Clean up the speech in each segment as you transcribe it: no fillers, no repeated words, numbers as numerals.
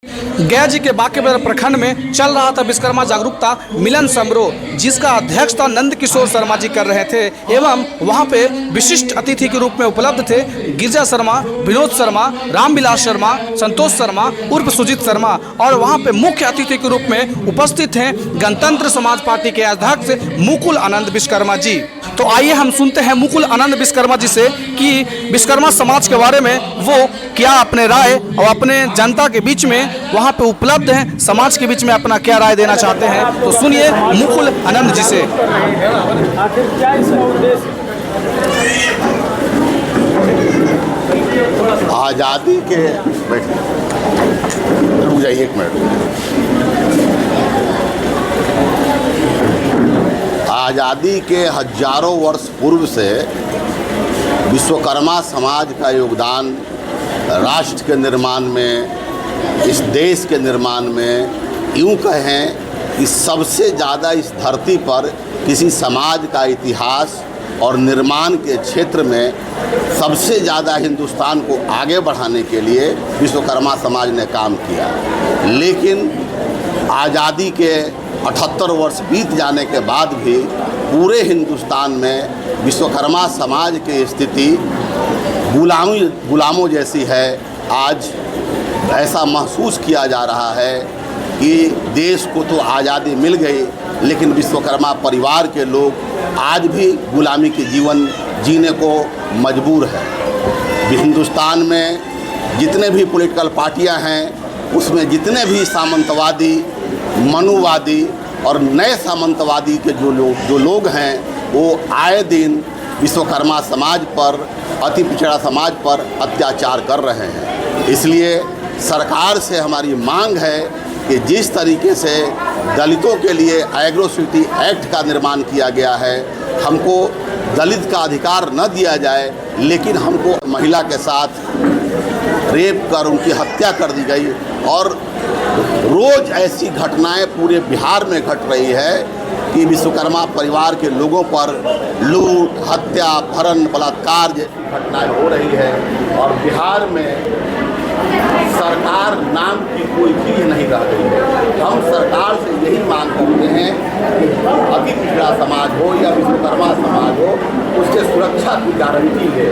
गया जी के बांकेबिहार प्रखंड में चल रहा था विश्वकर्मा जागरूकता मिलन समारोह, जिसका अध्यक्षता नंद किशोर शर्मा जी कर रहे थे एवं वहां पे विशिष्ट अतिथि के रूप में उपलब्ध थे गिरिजा शर्मा, विनोद शर्मा, रामविलास शर्मा, संतोष शर्मा उर्फ सुजीत शर्मा और वहां पे मुख्य अतिथि के रूप में उपस्थित हैं गणतंत्र समाज पार्टी के अध्यक्ष मुकुल आनंद विश्वकर्मा जी। तो आइए हम सुनते हैं मुकुल आनंद विश्वकर्मा जी से कि विश्वकर्मा समाज के बारे में वो क्या अपने राय और अपने जनता के बीच में वहाँ पे उपलब्ध हैं, समाज के बीच में अपना क्या राय देना चाहते हैं। तो सुनिए मुकुल आनंद जी से। आज़ादी के रुक जाइए एक मिनट। आज़ादी के हजारों वर्ष पूर्व से विश्वकर्मा समाज का योगदान राष्ट्र के निर्माण में, इस देश के निर्माण में, यूँ कहें कि सबसे ज़्यादा इस धरती पर किसी समाज का इतिहास और निर्माण के क्षेत्र में सबसे ज़्यादा हिंदुस्तान को आगे बढ़ाने के लिए विश्वकर्मा समाज ने काम किया। लेकिन आज़ादी के 78 वर्ष बीत जाने के बाद भी पूरे हिंदुस्तान में विश्वकर्मा समाज की स्थिति गुलामों जैसी है। आज ऐसा महसूस किया जा रहा है कि देश को तो आज़ादी मिल गई, लेकिन विश्वकर्मा परिवार के लोग आज भी गुलामी के जीवन जीने को मजबूर है। हिंदुस्तान में जितने भी पॉलिटिकल पार्टियां हैं, उसमें जितने भी सामंतवादी, मनुवादी और नए सामंतवादी के जो लोग हैं, वो आए दिन विश्वकर्मा समाज पर, अति पिछड़ा समाज पर अत्याचार कर रहे हैं। इसलिए सरकार से हमारी मांग है कि जिस तरीके से दलितों के लिए एग्रोसिटी एक्ट का निर्माण किया गया है, हमको दलित का अधिकार न दिया जाए, लेकिन हमको महिला के साथ रेप कर उनकी हत्या कर दी गई और रोज़ ऐसी घटनाएं पूरे बिहार में घट रही है कि विश्वकर्मा परिवार के लोगों पर लूट, हत्या, अपहरण, बलात्कार जैसी घटनाएं हो रही है। और बिहार में सरकार नाम की कोई चीज़ नहीं रह गई है। हम सरकार से यही मांग करते हैं कि अति पिछड़ा समाज हो या विश्वकर्मा समाज हो, उसके सुरक्षा की गारंटी ले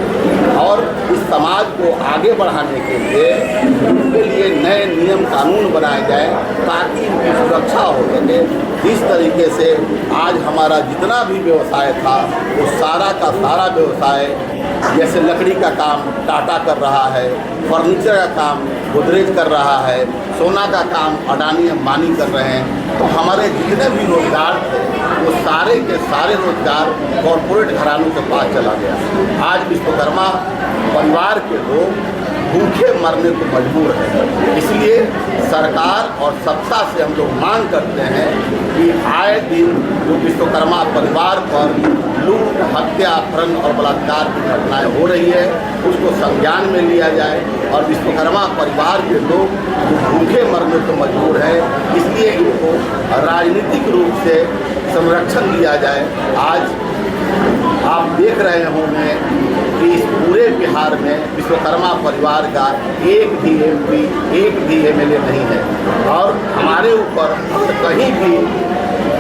और इस समाज को आगे बढ़ाने के लिए उनके लिए नए नियम कानून बनाए जाए ताकि इनकी सुरक्षा हो सके। इस तरीके से आज हमारा जितना भी व्यवसाय था, वो सारा का सारा व्यवसाय, जैसे लकड़ी का काम टाटा कर रहा है, फर्नीचर का काम गोदरेज कर रहा है, सोना का काम अडानी अंबानी कर रहे हैं। तो हमारे जितने भी रोजगार थे, वो सारे के सारे रोजगार कॉरपोरेट घरानों के पास चला गया। आज विश्वकर्मा परिवार के लोग भूखे मरने को मजबूर है। इसलिए सरकार और सत्ता से हम लोग मांग करते हैं कि आए दिन जो विश्वकर्मा परिवार पर लूट, हत्या, अपहरण और बलात्कार की घटनाएं हो रही है, उसको संज्ञान में लिया जाए और विश्वकर्मा परिवार के लोग जो भूखे मरने को मजबूर है, इसलिए इनको राजनीतिक रूप से संरक्षण दिया जाए। आज आप देख रहे होंगे कि इस पूरे बिहार में विश्वकर्मा परिवार का एक भी MP, एक भी MLA नहीं है और हमारे ऊपर कहीं भी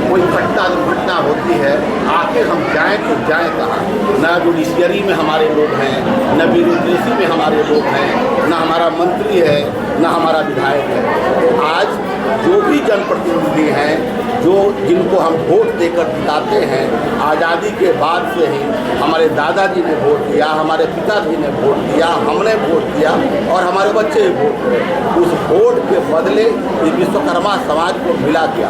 कोई दुर्घटना होती है, आखिर हम जाएं तो जाएं कहाँ? न जुडिशियरी में हमारे लोग हैं, न ब्यूरोक्रेसी में हमारे लोग हैं, न हमारा मंत्री है, न हमारा विधायक है। तो आज जो भी जनप्रतिनिधि हैं, जिनको हम वोट देकर जिताते हैं, आज़ादी के बाद से ही हमारे दादाजी ने वोट दिया, हमारे पिताजी ने वोट दिया, हमने वोट दिया और हमारे बच्चे भी वोट दिए। उस वोट के बदले इस विश्वकर्मा समाज को मिला क्या?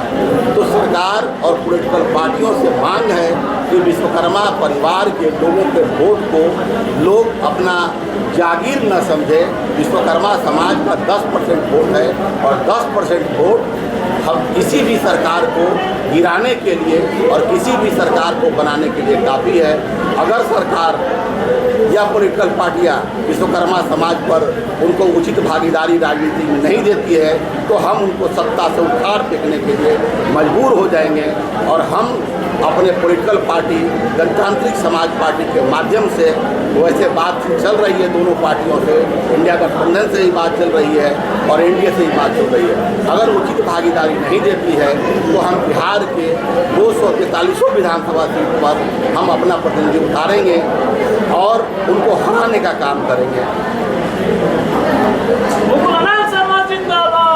तो सरकार और पॉलिटिकल पार्टियों से मांग है कि विश्वकर्मा परिवार के लोगों के वोट को लोग अपना जागीर न समझे। विश्वकर्मा समाज का 10% वोट है और 10% वोट हम किसी भी सरकार को गिराने के लिए और किसी भी सरकार को बनाने के लिए काफ़ी है। अगर सरकार या पॉलिटिकल पार्टियां विश्वकर्मा समाज पर उनको उचित भागीदारी राजनीति में नहीं देती है तो हम उनको सत्ता से उखाड़ फेंकने के लिए मजबूर हो जाएंगे और हम अपने पॉलिटिकल पार्टी गणतांत्रिक समाज पार्टी के माध्यम से वैसे बातचीत चल रही है दोनों पार्टियों से, इंडिया गठबंधन से ही बात चल रही है और एनडीए से ही बात चल रही है। अगर उचित भागीदारी नहीं देती है तो हम बिहार के 243 विधानसभा सीट पर हम अपना प्रतिनिधि उतारेंगे और उनको हराने का काम करेंगे। जिंदाबाद।